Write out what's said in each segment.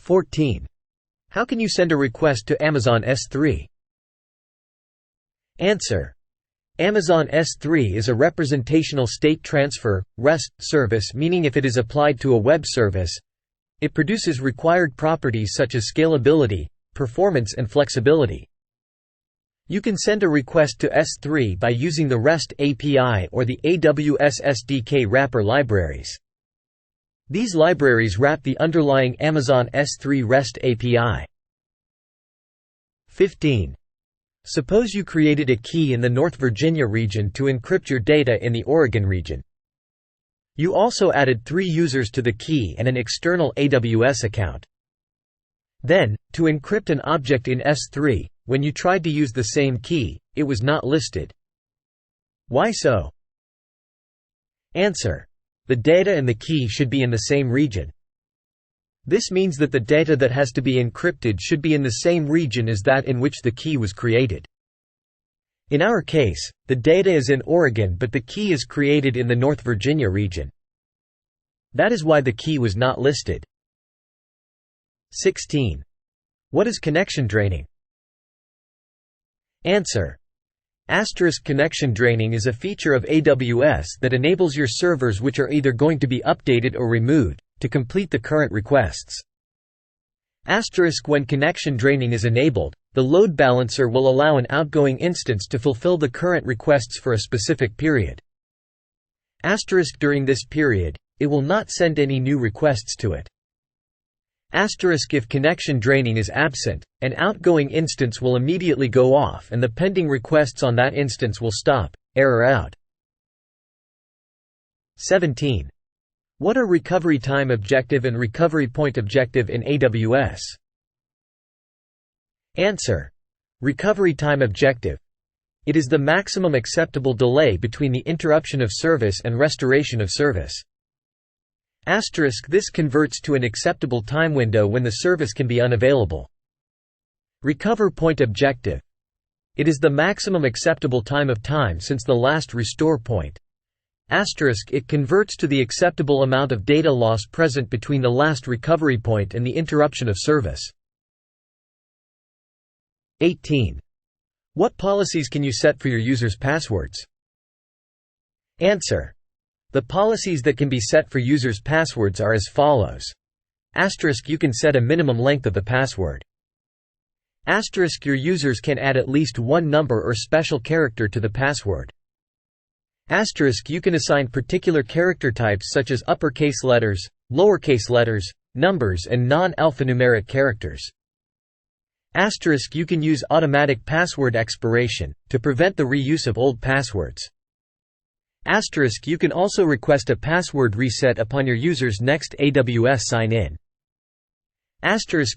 14. How can you send a request to Amazon S3? Answer. Amazon S3 is a representational state transfer (REST) service, meaning if it is applied to a web service, it produces required properties such as scalability, performance and flexibility. You can send a request to S3 by using the REST API or the AWS SDK wrapper libraries. These libraries wrap the underlying Amazon S3 REST API. 15. Suppose you created a key in the North Virginia region to encrypt your data in the Oregon region. You also added 3 users to the key and an external AWS account. Then, to encrypt an object in S3, when you tried to use the same key, it was not listed. Why so? Answer. The data and the key should be in the same region. This means that the data that has to be encrypted should be in the same region as that in which the key was created. In our case, the data is in Oregon but the key is created in the North Virginia region. That is why the key was not listed. 16. What is connection draining? Answer. Connection draining is a feature of AWS that enables your servers, which are either going to be updated or removed, to complete the current requests. When connection draining is enabled, the load balancer will allow an outgoing instance to fulfill the current requests for a specific period. During this period, it will not send any new requests to it. If connection draining is absent, an outgoing instance will immediately go off and the pending requests on that instance will stop. Error out. 17. What are recovery time objective and recovery point objective in AWS? Answer. Recovery time objective. It is the maximum acceptable delay between the interruption of service and restoration of service. This converts to an acceptable time window when the service can be unavailable. Recover point objective. It is the maximum acceptable time since the last restore point. It converts to the acceptable amount of data loss present between the last recovery point and the interruption of service. 18. What policies can you set for your users' passwords? Answer. The policies that can be set for users' passwords are as follows. You can set a minimum length of the password. Your users can add at least one number or special character to the password. You can assign particular character types such as uppercase letters, lowercase letters, numbers and non-alphanumeric characters. You can use automatic password expiration, to prevent the reuse of old passwords. You can also request a password reset upon your user's next AWS sign-in.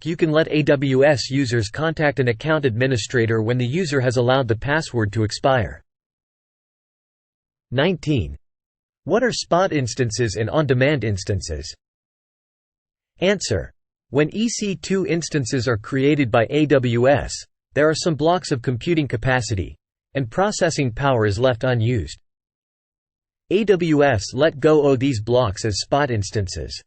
You can let AWS users contact an account administrator when the user has allowed the password to expire. 19. What are spot instances and on-demand instances? Answer. When EC2 instances are created by AWS, there are some blocks of computing capacity, and processing power is left unused. AWS let go of these blocks as spot instances.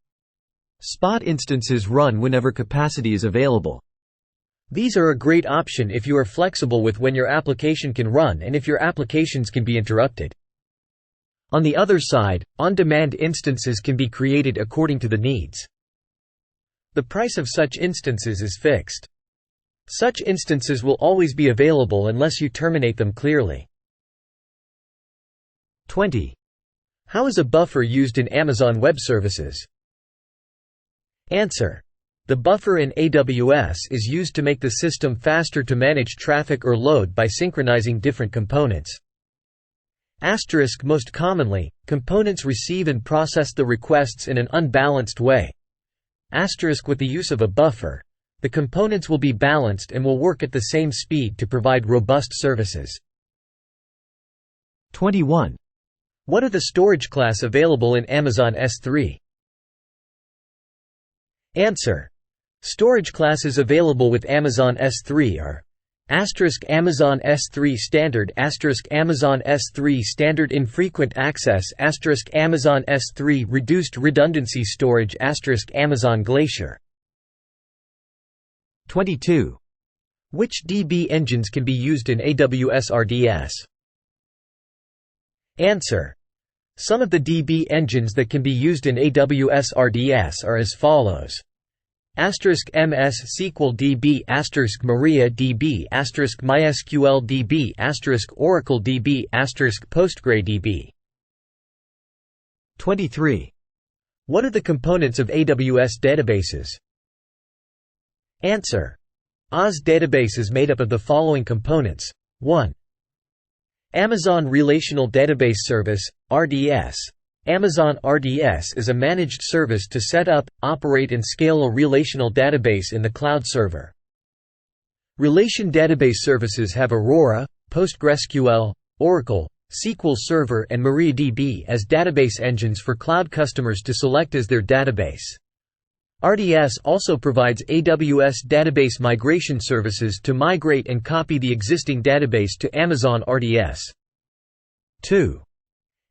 Spot instances run whenever capacity is available. These are a great option if you are flexible with when your application can run and if your applications can be interrupted. On the other side, on-demand instances can be created according to the needs. The price of such instances is fixed. Such instances will always be available unless you terminate them clearly. 20. How is a buffer used in Amazon Web Services? Answer. The buffer in AWS is used to make the system faster to manage traffic or load by synchronizing different components. Most commonly, components receive and process the requests in an unbalanced way. With the use of a buffer, the components will be balanced and will work at the same speed to provide robust services. 21. What are the storage class available in Amazon S3? Answer. Storage classes available with Amazon S3 are Amazon S3 Standard, Amazon S3 Standard Infrequent Access, Amazon S3 Reduced Redundancy Storage, Amazon Glacier. 22. Which DB engines can be used in AWS RDS? Answer. Some of the DB engines that can be used in AWS RDS are as follows: *MS SQL DB * Maria DB * MySQL DB * Oracle DB * PostgreDB. 23. What are the components of AWS databases? Answer. AWS database is made up of the following components. 1. Amazon Relational Database Service, RDS. Amazon RDS is a managed service to set up, operate and scale a relational database in the cloud server. Relation database services have Aurora, PostgreSQL, Oracle, SQL Server and MariaDB as database engines for cloud customers to select as their database. RDS also provides AWS database migration services to migrate and copy the existing database to Amazon RDS. 2.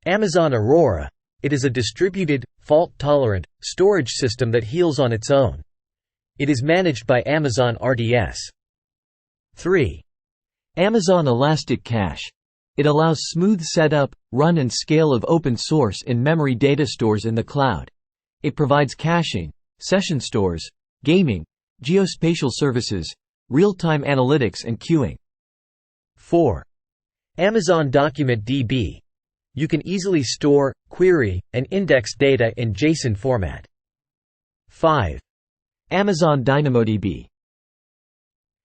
Amazon Aurora. It is a distributed, fault-tolerant, storage system that heals on its own. It is managed by Amazon RDS. 3. Amazon Elastic Cache. It allows smooth setup, run and scale of open-source in-memory data stores in the cloud. It provides caching, session stores, gaming, geospatial services, real-time analytics and queuing. 4. Amazon Document DB. You can easily store, query, and index data in JSON format. 5. Amazon DynamoDB.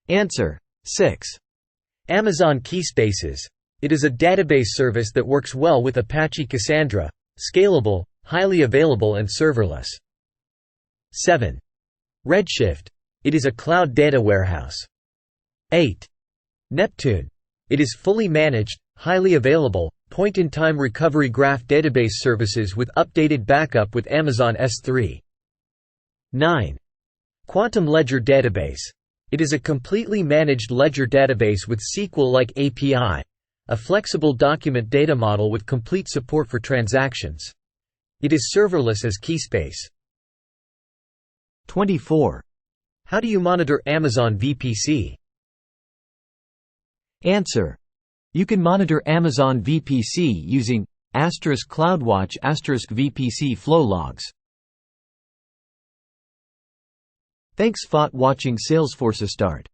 Answer. 6. Amazon Keyspaces. It is a database service that works well with Apache Cassandra, scalable, highly available and serverless. 7. Redshift. It is a cloud data warehouse. 8. Neptune. It is fully managed, highly available, point-in-time recovery graph database services with updated backup with Amazon S3. 9. Quantum Ledger Database. It is a completely managed ledger database with SQL-like API, a flexible document data model with complete support for transactions. It is serverless as Keyspace. 24. How do you monitor Amazon VPC? Answer. You can monitor Amazon VPC using *CloudWatch *VPC flow logs. Thanks for watching Salesforcestart.